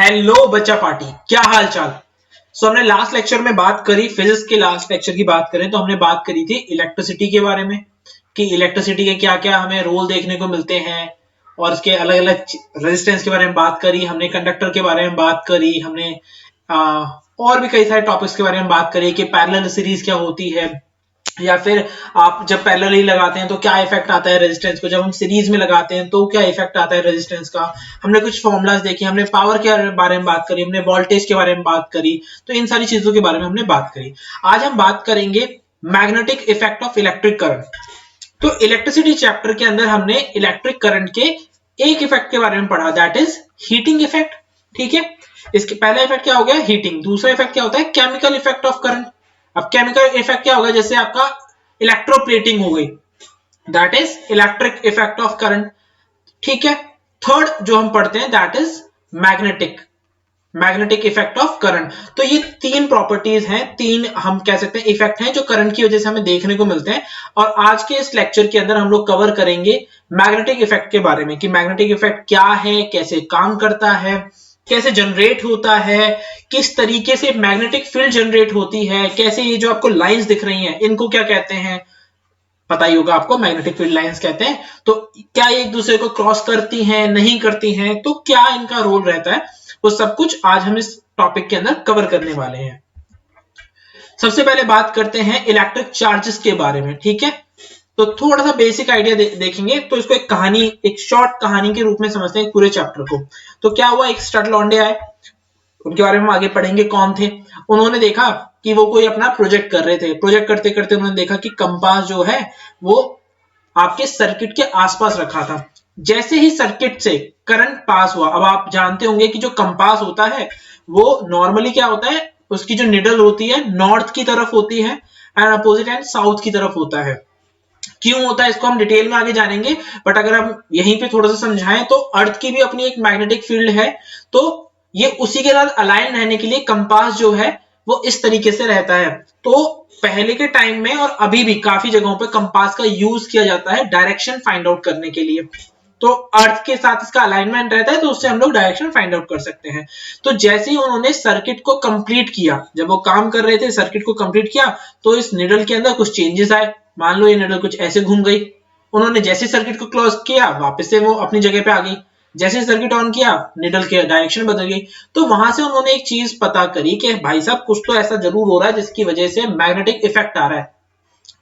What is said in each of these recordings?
Hello बच्चा party, क्या हाल चाल। हमने लास्ट लेक्चर में बात करी, फिजिक्स के लास्ट लेक्चर की बात करें तो हमने बात करी थी इलेक्ट्रिसिटी के बारे में कि इलेक्ट्रिसिटी के क्या क्या हमें रोल देखने को मिलते हैं और इसके अलग अलग रेजिस्टेंस के बारे में बात करी हमने, कंडक्टर के बारे में बात करी हमने, और भी कई सारे टॉपिक्स के बारे में बात करी कि पैरेलल सीरीज क्या होती है, या फिर आप जब पैरेलली लगाते हैं तो क्या इफेक्ट आता है रेजिस्टेंस को, जब हम सीरीज में लगाते हैं तो क्या इफेक्ट आता है रेजिस्टेंस का। हमने कुछ फॉर्मूलाज देखे, हमने पावर के बारे में बात करी, हमने वोल्टेज के बारे में बात करी, तो इन सारी चीजों के बारे में हमने बात करी। आज हम बात करेंगे magnetic effect of electric current. तो इलेक्ट्रिसिटी चैप्टर के अंदर हमने इलेक्ट्रिक करंट के एक इफेक्ट के बारे में पढ़ा, दैट इज हीटिंग इफेक्ट। ठीक है, इसके पहला इफेक्ट क्या हो गया, हीटिंग। दूसरा इफेक्ट क्या होता है, केमिकल इफेक्ट ऑफ करंट। अब केमिकल इफेक्ट क्या होगा, जैसे आपका इलेक्ट्रोप्लेटिंग हो गई, that is electric effect of current. ठीक है, थर्ड जो हम पढ़ते हैं that is magnetic effect of current. तो ये तीन प्रॉपर्टीज हैं, तीन हम कह सकते हैं इफेक्ट हैं जो करंट की वजह से हमें देखने को मिलते हैं। और आज के इस लेक्चर के अंदर हम लोग कवर करेंगे मैग्नेटिक इफेक्ट के बारे में कि मैग्नेटिक इफेक्ट क्या है, कैसे काम करता है, कैसे जनरेट होता है, किस तरीके से मैग्नेटिक फील्ड जनरेट होती है, कैसे ये जो आपको लाइंस दिख रही हैं इनको क्या कहते हैं, पता ही होगा आपको, मैग्नेटिक फील्ड लाइंस कहते हैं। तो क्या ये एक दूसरे को क्रॉस करती हैं, नहीं करती हैं, तो क्या इनका रोल रहता है, वो सब कुछ आज हम इस टॉपिक के अंदर कवर करने वाले हैं। सबसे पहले बात करते हैं इलेक्ट्रिक चार्जेस के बारे में। ठीक है, तो थोड़ा सा बेसिक आइडिया देखेंगे, तो इसको एक कहानी, एक शॉर्ट कहानी के रूप में समझते हैं पूरे चैप्टर को। तो क्या हुआ, एक स्टड लॉन्डे आए, उनके बारे में हम आगे पढ़ेंगे कौन थे। उन्होंने देखा कि वो कोई अपना प्रोजेक्ट कर रहे थे, प्रोजेक्ट करते करते उन्होंने देखा कि कंपास जो है वो आपके सर्किट के आसपास रखा था। जैसे ही सर्किट से करंट पास हुआ, अब आप जानते होंगे कि जो कंपास होता है वो नॉर्मली क्या होता है, उसकी जो निडल होती है नॉर्थ की तरफ होती है एंड अपोजिट एंड साउथ की तरफ होता है। क्यों होता है इसको हम डिटेल में आगे जानेंगे, बट अगर हम यहीं पे थोड़ा सा समझाएं तो अर्थ की भी अपनी एक मैग्नेटिक फील्ड है, तो ये उसी के साथ अलाइन रहने के लिए कंपास जो है वो इस तरीके से रहता है। तो पहले के टाइम में और अभी भी काफी जगहों पे कंपास का यूज किया जाता है डायरेक्शन फाइंड आउट करने के लिए। तो अर्थ के साथ इसका अलाइनमेंट रहता है तो उससे हम लोग डायरेक्शन फाइंड आउट कर सकते हैं। तो जैसे ही उन्होंने सर्किट को कंप्लीट किया, जब वो काम कर रहे थे सर्किट को कंप्लीट किया, तो इस निडल के अंदर कुछ चेंजेस आए। मान लो ये निडल कुछ ऐसे घूम गई, उन्होंने जैसे सर्किट को क्लोज किया वापस से वो अपनी जगह पे आ गई, जैसे सर्किट ऑन किया निडल के डायरेक्शन बदल गई। तो वहां से उन्होंने एक चीज पता करी कि भाई साहब कुछ तो ऐसा जरूर हो रहा है जिसकी वजह से मैग्नेटिक इफेक्ट आ रहा है।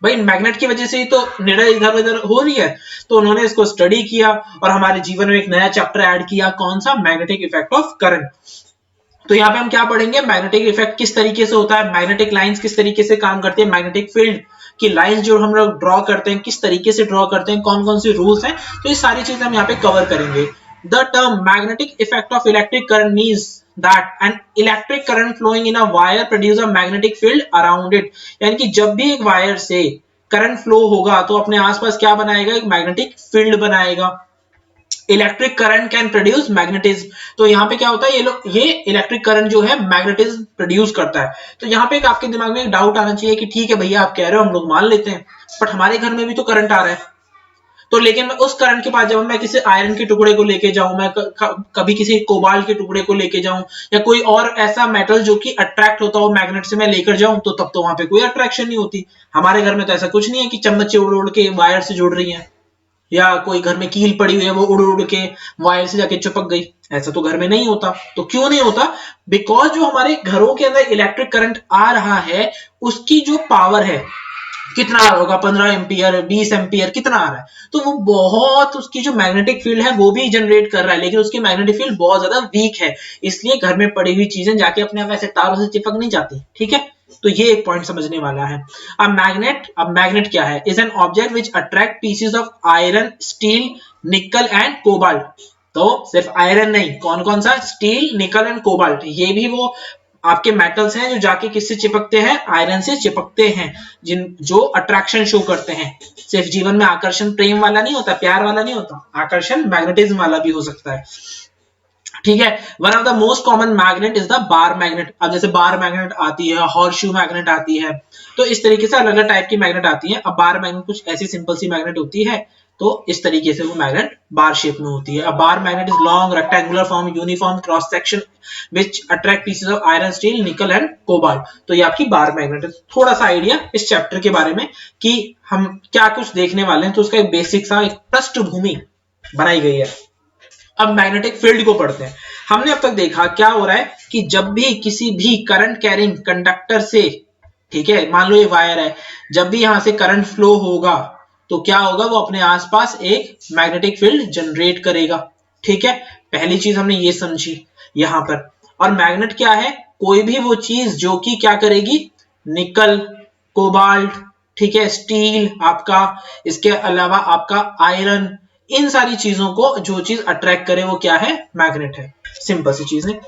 भाई मैग्नेट की वजह से ही तो निडल इधर उधर हो रही है। तो उन्होंने इसको स्टडी किया और हमारे जीवन में एक नया चैप्टर ऐड किया, कौन सा, मैग्नेटिक इफेक्ट ऑफ करंट। तो यहाँ पे हम क्या पढ़ेंगे, मैग्नेटिक इफेक्ट किस तरीके से होता है, मैग्नेटिक लाइंस किस तरीके से काम करती है, मैग्नेटिक फील्ड की लाइंस जो हम लोग ड्रॉ करते हैं किस तरीके से ड्रॉ करते हैं, कौन कौन से रूल्स हैं, तो ये सारी चीजें हम यहाँ पे कवर करेंगे। The term magnetic effect of electric current means that an electric current flowing in a wire produce a magnetic field around it। यानी कि जब भी एक वायर से करंट फ्लो होगा तो अपने आसपास क्या बनाएगा, एक मैग्नेटिक फील्ड बनाएगा। Electric current can produce magnetism. तो यहाँ पे क्या होता है, ये इलेक्ट्रिक करंट जो है मैग्नेटिज्म प्रोड्यूस करता है। तो यहाँ पे एक आपके दिमाग में एक डाउट आना चाहिए कि ठीक है भैया आप कह रहे हो, हम लोग मान लेते हैं, बट हमारे घर में भी तो करंट आ रहा है। तो लेकिन मैं उस करंट के पास जब मैं किसी आयरन के टुकड़े को लेके जाऊं, मैं कभी किसी कोबाल्ट के टुकड़े को लेके जाऊं, या कोई और ऐसा मेटल जो कि अट्रैक्ट होता हो मैग्नेट से मैं लेकर जाऊं, तो तब तो वहां पे कोई अट्रैक्शन नहीं होती। हमारे घर में तो ऐसा कुछ नहीं है कि चम्मच उड़ उड़ के वायर से जुड़ रही है, या कोई घर में कील पड़ी हुई है वो उड़ उड़ के वायर से जाके चिपक गई, ऐसा तो घर में नहीं होता। तो क्यों नहीं होता, बिकॉज जो हमारे घरों के अंदर इलेक्ट्रिक करंट आ रहा है उसकी जो पावर है कितना आ रहा होगा, 15 एम्पियर 20 एम्पियर कितना आ रहा है, तो वो बहुत, उसकी जो मैग्नेटिक फील्ड है वो भी जनरेट कर रहा है, लेकिन उसकी मैग्नेटिक फील्ड बहुत ज्यादा वीक है, इसलिए घर में पड़ी हुई चीजें जाके अपने आप ऐसे तारों से चिपक नहीं जाती। ठीक है, तो ये एक पॉइंट समझने वाला है। अब मैग्नेट क्या है, is an object which attract pieces of iron, steel, nickel and cobalt. तो सिर्फ आयरन नहीं, कौन कौन सा, स्टील, निकल एंड कोबाल्ट, ये भी वो आपके मेटल्स हैं जो जाके किससे चिपकते हैं, आयरन से चिपकते हैं, जो अट्रैक्शन शो करते हैं। सिर्फ जीवन में आकर्षण प्रेम वाला नहीं होता, प्यार वाला नहीं होता, आकर्षण मैग्नेटिज्म वाला भी हो सकता है। ठीक है, one of the most common magnet is the bar magnet. अब जैसे बार मैग्नेट आती है, हॉर्सशू मैग्नेट आती है, तो इस तरीके से अलग अलग टाइप की मैग्नेट आती है। अब बार मैग्नेट कुछ ऐसी सिंपल सी मैग्नेट होती है तो इस तरीके से वो मैग्नेट बार शेप में होती है। A bar magnet is long rectangular form uniform cross section which attract pieces of iron steel nickel and cobalt. तो ये आपकी बार मैग्नेट है। थोड़ा सा आइडिया इस चैप्टर के बारे में कि हम क्या कुछ देखने वाले हैं, तो उसका एक बेसिक सा एक पृष्ठभूमि बनाई गई है। अब मैग्नेटिक फील्ड को पढ़ते हैं। हमने अब तक देखा क्या हो रहा है कि जब भी किसी भी करंट कैरिंग कंडक्टर से, ठीक है, मान लो ये वायर है, जब भी यहां से करंट फ्लो होगा तो क्या होगा, वो अपने आसपास एक मैग्नेटिक फील्ड जनरेट करेगा। ठीक है, पहली चीज हमने ये समझी यहां पर। और मैग्नेट क्या है, कोई भी वो चीज जो कि क्या करेगी, निकल, कोबाल्ट, ठीक है, स्टील आपका, इसके अलावा आपका आयरन, इन सारी चीजों को जो चीज अट्रैक्ट करे वो क्या है, मैग्नेट है। सिंपल सी चीज है।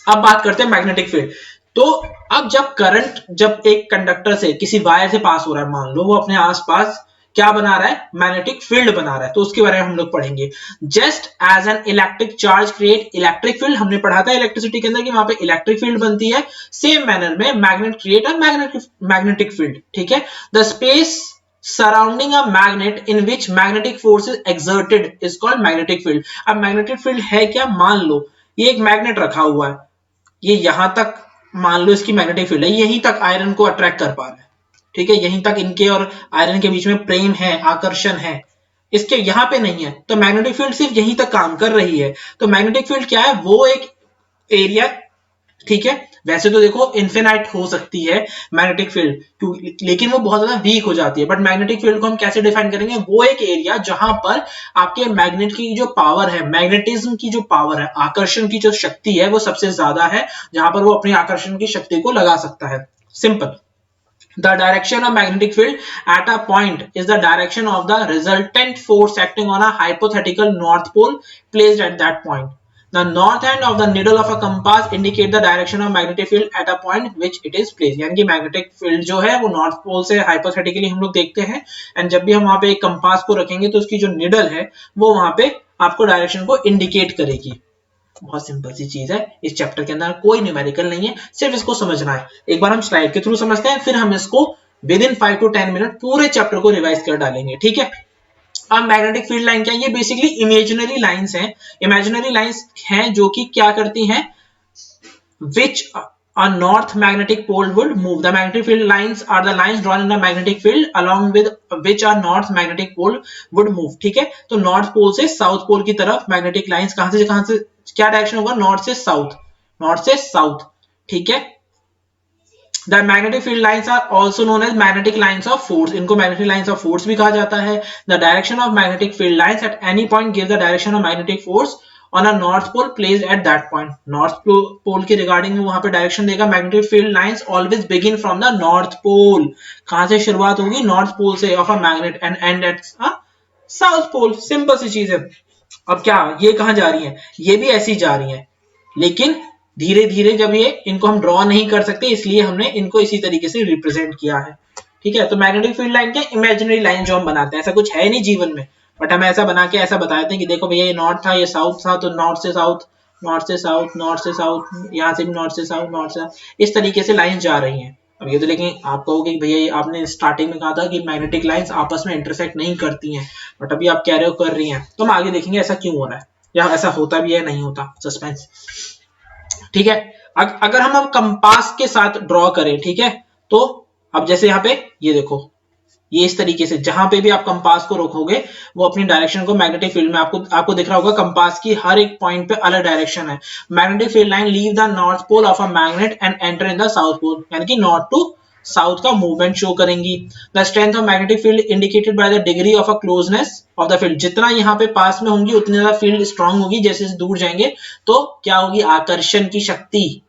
अब बात करते हैं मैग्नेटिक फील्ड। तो अब जब करंट, जब एक कंडक्टर से किसी वायर से पास हो रहा है, मान लो, वो अपने आसपास क्या बना रहा है, मैग्नेटिक फील्ड बना रहा है, तो उसके बारे में हम लोग पढ़ेंगे। Just as an electric charge create electric field, हमने पढ़ा था इलेक्ट्रिसिटी के अंदर कि वहां पे इलेक्ट्रिक फील्ड बनती है, सेम मैनर में magnet create a magnetic field. ठीक है, the space surrounding a magnet in which magnetic force is exerted is called magnetic field। अब मैग्नेटिक फील्ड है क्या, मान लो ये एक मैग्नेट रखा हुआ है, ये यहां तक मान लो इसकी मैग्नेटिक फील्ड है, यहीं तक आयरन को अट्रैक्ट कर पा रहा है। ठीक है, यहीं तक इनके और आयरन के बीच में प्रेम है, आकर्षण है, इसके यहां पे नहीं है, तो मैग्नेटिक फील्ड सिर्फ यहीं तक काम कर रही है। तो मैग्नेटिक फील्ड क्या है, वो एक एरिया, ठीक है, वैसे तो देखो इन्फिनाइट हो सकती है मैग्नेटिक फील्ड, लेकिन वो बहुत ज्यादा वीक हो जाती है। बट मैग्नेटिक फील्ड को हम कैसे डिफाइन करेंगे, वो एक एरिया जहां पर आपके मैग्नेट की जो पावर है, मैग्नेटिज्म की जो पावर है, आकर्षण की जो शक्ति है, वो सबसे ज्यादा है, जहां पर वो अपनी आकर्षण की शक्ति को लगा सकता है। Simple. The direction of magnetic field at a point is the direction of the resultant force acting on a hypothetical north pole placed at that point. The north end of the needle of a compass indicate the direction of magnetic field at a point which it is placed। यानी कि magnetic field जो है वो north pole से hypothetically हम लोग देखते हैं, एंड जब भी हम वहां पे एक कंपास को रखेंगे तो उसकी जो निडल है वो वहां पे आपको डायरेक्शन को इंडिकेट करेगी। बहुत सिंपल सी चीज है, इस चैप्टर के अंदर कोई न्यूमेरिकल नहीं है, सिर्फ इसको समझना है। एक बार हम स्लाइड के थ्रू समझते हैं, फिर हम इसको विद इन 5 to 10 मिनट पूरे चैप्टर को रिवाइज कर डालेंगे। ठीक है, अब मैग्नेटिक फील्ड लाइन क्या है, ये बेसिकली इमेजिनरी लाइंस हैं, इमेजिनरी लाइंस हैं जो कि क्या करती हैं, which a north magnetic pole would move। The magnetic field lines are the lines drawn in the magnetic field along with which a north magnetic pole would move। ठीक है, तो नॉर्थ पोल से साउथ पोल की तरफ magnetic lines कहां से क्या direction होगा, नॉर्थ से साउथ, नॉर्थ से साउथ। ठीक है, The magnetic field lines are also known as magnetic lines of force। इनको magnetic lines of force भी कहा जाता है। The direction of magnetic field lines at any point gives the direction of magnetic force on a north pole placed at that point। North pole के regarding में वहां पे direction देगा। Magnetic field lines always begin from the north pole। कहां से शुरुआत होगी, north pole से of a magnet and end at a south pole। Simple सी चीज है। अब क्या ये कहां जा रही है, ये भी ऐसी जा रही है, लेकिन धीरे धीरे जब ये इनको हम ड्रॉ नहीं कर सकते, इसलिए हमने इनको इसी तरीके से रिप्रेजेंट किया है। ठीक है, तो मैग्नेटिक फील्ड लाइन क्या, इमेजिनरी लाइन जो हम बनाते हैं, ऐसा कुछ है नहीं जीवन में, बट हम ऐसा बना के ऐसा बताते हैं कि देखो भैया ये नॉर्थ था, ये साउथ था, तो नॉर्थ से साउथ, नॉर्थ से साउथ, नॉर्थ से साउथ, यहाँ से भी नॉर्थ से साउथ, नॉर्थ से, इस तरीके से लाइन जा रही है। अब ये तो लेकिन आप कहोगे कि भैया ये आपने स्टार्टिंग में कहा था कि मैग्नेटिक लाइंस आपस में इंटरसेक्ट नहीं करती हैं, बट अभी आप कह रहे हो कर रही हैं, तो हम आगे देखेंगे ऐसा क्यों हो रहा है, या ऐसा होता भी है नहीं होता, सस्पेंस। ठीक है, अगर हम अब कंपास के साथ ड्रॉ करें, ठीक है, तो अब जैसे यहाँ पे ये देखो, ये इस तरीके से जहां पे भी आप कंपास को रोकोगे वो अपनी डायरेक्शन को मैग्नेटिक फील्ड में, आपको दिख रहा होगा कंपास की हर एक पॉइंट पे अलग डायरेक्शन है। Magnetic field line leave the north pole of a magnet and enter in the south pole, यानी कि नॉर्थ टू साउथ का मूवमेंट शो करेंगी। The strength of magnetic field indicated by the degree of a closeness of the field. जितना यहाँ पे पास में होंगी उतनी ज्यादा फील्ड स्ट्रांग होगी, जैसे दूर जाएंगे तो क्या होगी, आकर्षण की शक्ति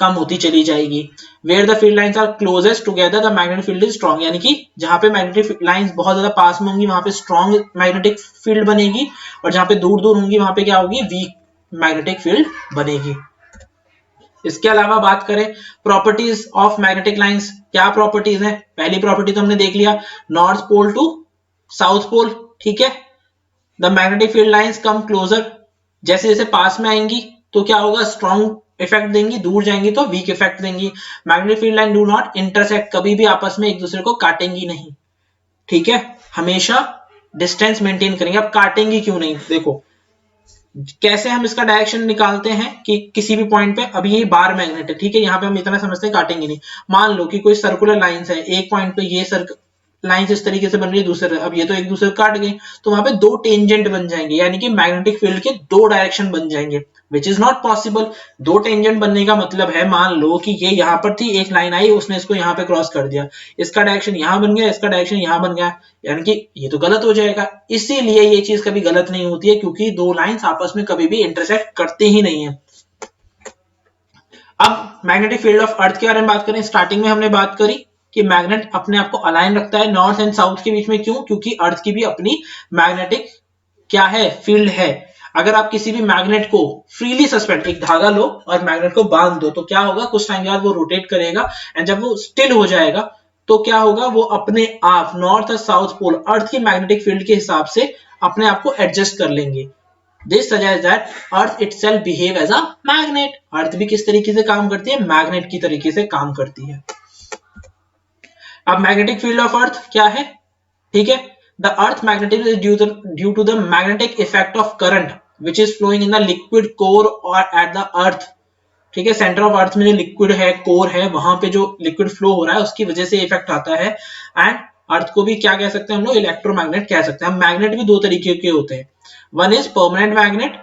कम होती चली जाएगी। Where the field lines are closest together the magnetic field is strong, यानी कि जहां पे मैग्नेटिक लाइंस बहुत ज्यादा पास में होंगी वहां पे स्ट्रांग मैग्नेटिक फील्ड बनेगी, और जहां पे दूर दूर होंगी वहां पे क्या होगी, वीक मैग्नेटिक फील्ड बनेगी। इसके अलावा बात करें प्रॉपर्टीज ऑफ मैग्नेटिक लाइंस, क्या प्रॉपर्टीज है, पहली प्रॉपर्टी तो हमने देख लिया, north pole to south pole. ठीक है, the magnetic field lines come closer, जैसे जैसे पास में आएंगी तो क्या होगा, स्ट्रॉन्ग इफेक्ट देंगी, दूर जाएंगी तो वीक इफेक्ट देंगी। Magnetic field line do not intersect, कभी भी आपस में एक दूसरे को काटेंगी नहीं। ठीक है, हमेशा डिस्टेंस मेंटेन करेंगे। अब काटेंगे क्यों नहीं, देखो कैसे हम इसका डायरेक्शन निकालते हैं कि किसी भी पॉइंट पे, अभी ये बार मैग्नेट है, ठीक है, यहाँ पे हम इतना समझते हैं काटेंगे नहीं। मान लो कि कोई सर्कुलर लाइंस है, एक पॉइंट पे ये लाइंस इस तरीके से बन रही है, दूसरे, अब ये तो एक दूसरे को काट गई, तो वहां पे दो टेंजेंट बन जाएंगे, यानी कि मैग्नेटिक फील्ड के दो डायरेक्शन बन जाएंगे, विच इज नॉट पॉसिबल। दो टेंजेंट बनने का मतलब है, मान लो कि ये यहाँ पर थी, एक लाइन आई, उसने इसको यहाँ पे क्रॉस कर दिया, इसका डायरेक्शन यहाँ बन गया, इसका डायरेक्शन यहाँ बन गया, यानी कि ये तो गलत हो जाएगा। इसीलिए ये चीज कभी गलत नहीं होती है, क्योंकि दो लाइंस आपस में कभी भी इंटरसेक्ट करते ही नहीं है। अब मैग्नेटिक फील्ड ऑफ अर्थ के बारे में बात करें, स्टार्टिंग में हमने बात करी कि मैग्नेट अपने आप को अलाइन रखता है नॉर्थ एंड साउथ के बीच में, क्यों? क्योंकि अर्थ की भी अपनी मैग्नेटिक क्या है, फील्ड है। अगर आप किसी भी मैग्नेट को फ्रीली सस्पेंड, एक धागा लो और मैग्नेट को बांध दो, तो क्या होगा, कुछ टाइम के बाद वो रोटेट करेगा, एंड जब वो स्टिल हो जाएगा तो क्या होगा, वो अपने आप नॉर्थ और साउथ पोल अर्थ की मैग्नेटिक फील्ड के हिसाब से अपने आप को एडजस्ट कर लेंगे। This suggests that Earth itself behave as a magnet. अर्थ भी किस तरीके से काम करती है, मैग्नेट की तरीके से काम करती है। अब मैग्नेटिक फील्ड ऑफ अर्थ क्या है, ठीक है, the earth magnetism is due to the magnetic effect of current which is flowing in the liquid core और एट द अर्थ, ठीक है, सेंटर ऑफ अर्थ में जो लिक्विड है, कोर है, वहां पे जो लिक्विड फ्लो हो रहा है उसकी वजह से इफेक्ट आता है। एंड अर्थ को भी क्या कह सकते हैं हम लोग, इलेक्ट्रोमैग्नेट कह सकते हैं। मैग्नेट भी दो तरीके के होते हैं, वन इज परमानेंट मैग्नेट,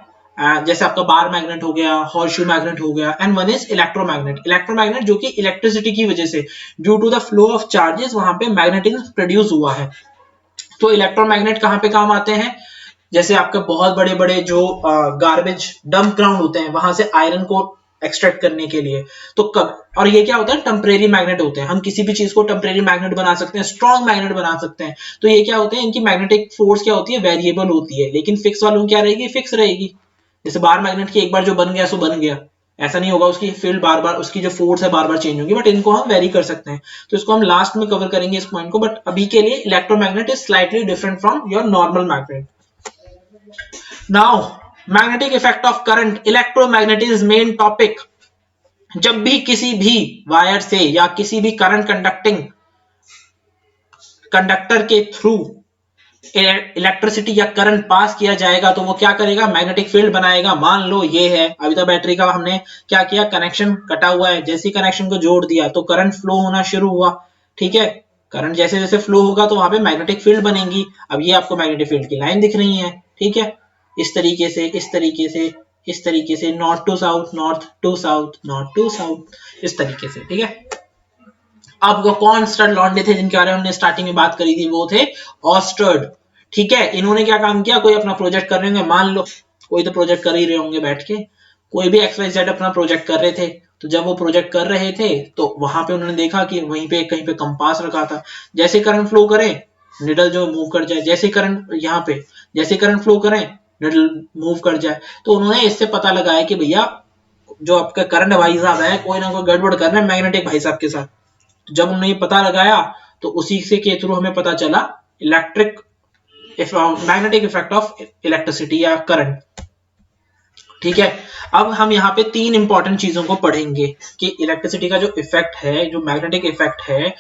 जैसे आपका बार मैग्नेट हो गया, हॉर्सशू मैग्नेट हो गया, and one is electromagnet. Electromagnet जो कि इलेक्ट्रिसिटी की वजह से, due to the flow of charges, वहां पे मैग्नेटिज्म प्रोड्यूस हुआ है। तो इलेक्ट्रोमैग्नेट कहां पे काम आते हैं, जैसे आपके बहुत बड़े बड़े जो गार्बेज डंप ग्राउंड होते हैं, वहां से आयरन को एक्सट्रैक्ट करने के लिए। तो कब, और ये क्या होता है, टेम्परेरी मैग्नेट होते हैं। हम किसी भी चीज को टेम्परेरी मैग्नेट बना सकते हैं, स्ट्रॉन्ग मैग्नेट बना सकते हैं। तो ये क्या होते हैं, इनकी मैग्नेटिक फोर्स क्या होती है, वेरिएबल होती है, लेकिन फिक्स वालों क्या रहेगी, फिक्स रहेगी। जैसे बार मैग्नेट की एक बार जो बन गया सो बन गया, ऐसा नहीं होगा, उसकी फील्ड बार बार, उसकी जो फोर्स है बार बार चेंज होगी, बट इनको हम वेरी कर सकते हैं। तो इसको हम लास्ट में कवर करेंगे इस पॉइंट को, बट अभी के लिए electromagnet is slightly different from your normal magnet. Now magnetic effect of current, electromagnet is main topic. जब भी किसी भी वायर से या किसी भी करंट कंडक्टर के थ्रू इलेक्ट्रिसिटी या करंट पास किया जाएगा, तो वो क्या करेगा, मैग्नेटिक फील्ड बनाएगा। मान लो ये है, अभी तो बैटरी का हमने क्या किया, कनेक्शन कटा हुआ है, जैसे ही कनेक्शन को जोड़ दिया तो करंट फ्लो होना शुरू हुआ, ठीक है, करंट जैसे जैसे फ्लो होगा तो वहां पे मैग्नेटिक फील्ड बनेगी। अब ये आपको मैग्नेटिक फील्ड की लाइन दिख रही है, ठीक है, इस तरीके से, इस तरीके से, इस तरीके से, north to south, north to south, north to south, इस तरीके से, ठीक है। अब वो कौन स्टड लॉन्डे थे जिनके बारे में हमने स्टार्टिंग में बात करी थी, वो थे ऑस्टर्ड, ठीक है। इन्होंने क्या काम किया, कोई अपना प्रोजेक्ट कर रहे होंगे, मान लो कोई तो प्रोजेक्ट कर ही रहे होंगे बैठ के, कोई भी XYZ अपना प्रोजेक्ट कर रहे थे, तो जब वो प्रोजेक्ट कर रहे थे तो वहां पे उन्होंने देखा कि वहीं पे कहीं पे कंपास रखा था, जैसे करंट फ्लो करे निडल जो मूव कर जाए, जैसे करंट यहाँ पे जैसे करंट फ्लो करें निडल मूव कर जाए। तो उन्होंने इससे पता लगाया कि भैया जो आपका करंट भाई साहब है, कोई ना कोई गड़बड़ कर रहे हैं मैग्नेटिक भाई साहब के साथ। तो जब उन्होंने ये पता लगाया तो उसी से के थ्रू हमें पता चला electric magnetic effect of electricity या करंट, ठीक है। अब हम यहाँ पे तीन इंपॉर्टेंट चीजों को पढ़ेंगे कि इलेक्ट्रिसिटी का जो इफेक्ट है, जो मैग्नेटिक इफेक्ट है,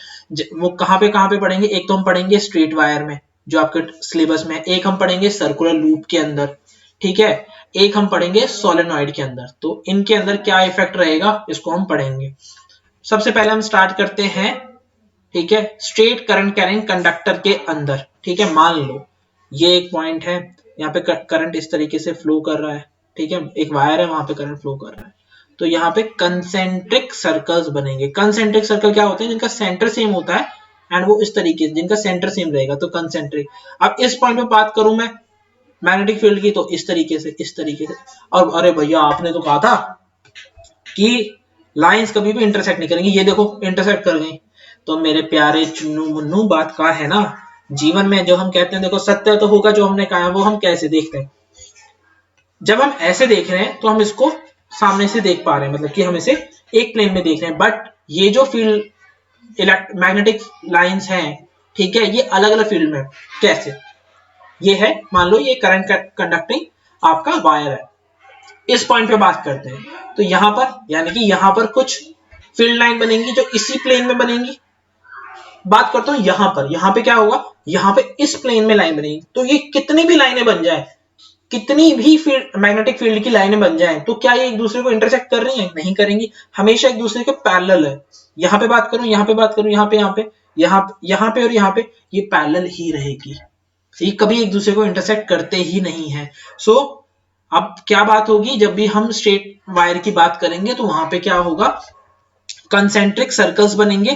वो कहाँ पे पढ़ेंगे। एक तो हम पढ़ेंगे स्ट्रेट वायर में जो आपके सिलेबस में, एक हम पढ़ेंगे सर्कुलर लूप के अंदर, ठीक है, एक हम पढ़ेंगे सोलेनॉइड के अंदर। तो इनके अंदर क्या इफेक्ट रहेगा इसको हम पढ़ेंगे। सबसे पहले हम स्टार्ट करते हैं, ठीक है, स्ट्रेट करंट कैरिंग कंडक्टर के अंदर, ठीक है। मान लो ये एक पॉइंट है, यहाँ पे करंट इस तरीके से फ्लो कर रहा है, ठीक है, एक वायर है वहां पे करंट फ्लो कर रहा है, तो यहाँ पे कंसेंट्रिक सर्कल्स बनेंगे। कंसेंट्रिक सर्कल क्या होते हैं, जिनका सेंटर सेम होता है, एंड वो इस तरीके से, जिनका सेंटर सेम रहेगा, तो कंसेंट्रिक। अब इस पॉइंट पे बात करूं मैं मैग्नेटिक फील्ड की, तो इस तरीके से, इस तरीके से। और अरे भैया आपने तो कहा था कि लाइंस कभी भी इंटरसेक्ट नहीं करेंगी, ये देखो इंटरसेक्ट कर गई। तो मेरे प्यारे चुन्नू मुन्नू, बात का है ना, जीवन में जो हम कहते हैं, देखो सत्य तो होगा जो हमने कहा है, वो हम कैसे देखते हैं। जब हम ऐसे देख रहे हैं तो हम इसको सामने से देख पा रहे हैं, मतलब कि हम इसे एक प्लेन में देख रहे हैं, बट ये जो फील्ड मैग्नेटिक लाइंस हैं, ठीक है, ये अलग अलग फील्ड में। कैसे, ये है, मान लो ये करंट कंडक्टिंग आपका वायर है, इस पॉइंट पे बात करते हैं, तो यहां पर यानी कि यहां पर कुछ फील्ड लाइन बनेंगी जो इसी प्लेन में बनेंगी, बात करता हूं यहाँ पे क्या होगा, यहाँ पे इस प्लेन में लाइन बनेगी, तो ये कितनी भी लाइनें बन जाए, कितनी भी फील्ड मैग्नेटिक फील्ड की लाइनें बन जाएं, तो क्या ये एक दूसरे को इंटरसेक्ट कर रही हैं? नहीं करेंगी, हमेशा एक दूसरे के पैरेलल है। यहाँ पे बात करूं, यहाँ पे बात करूं, यहाँ पे यहाँ पे और यहाँ पे, ये पैरेलल ही रहेगी, ये कभी एक दूसरे को इंटरसेक्ट करते ही नहीं है। सो अब क्या बात होगी, जब भी हम स्ट्रेट वायर की बात करेंगे तो वहां पे क्या होगा, कंसेंट्रिक सर्कल्स बनेंगे,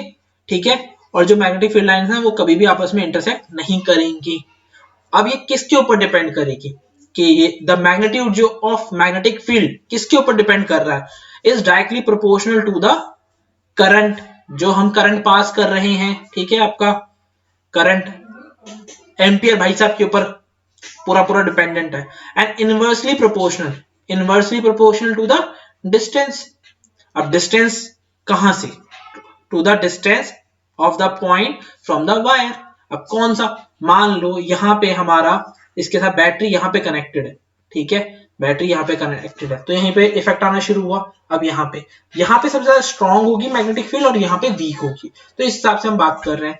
ठीक है, और जो मैग्नेटिक फील्ड लाइंस हैं वो कभी भी आपस में इंटरसेक्ट नहीं करेंगी। अब ये किसके ऊपर डिपेंड करेगी कि ये द मैग्नीट्यूड जो ऑफ मैग्नेटिक फील्ड किसके ऊपर डिपेंड कर रहा है, is directly proportional to the current, जो हम करंट पास कर रहे हैं, ठीक है, आपका करंट एम्पियर भाई साहब के ऊपर पूरा पूरा डिपेंडेंट है, and inversely proportional to the distance. अब डिस्टेंस कहां से, to the distance of the point from the wire. अब कौन सा, मान लो यहाँ पे हमारा इसके साथ बैटरी यहाँ पे कनेक्टेड है, ठीक है, बैटरी यहाँ पे कनेक्टेड है, तो यहीं पे इफेक्ट आना शुरू हुआ। अब यहाँ पे सबसे ज्यादा स्ट्रांग होगी मैग्नेटिक फील्ड और यहाँ पे वीक होगी, तो इस हिसाब से हम बात कर रहे हैं।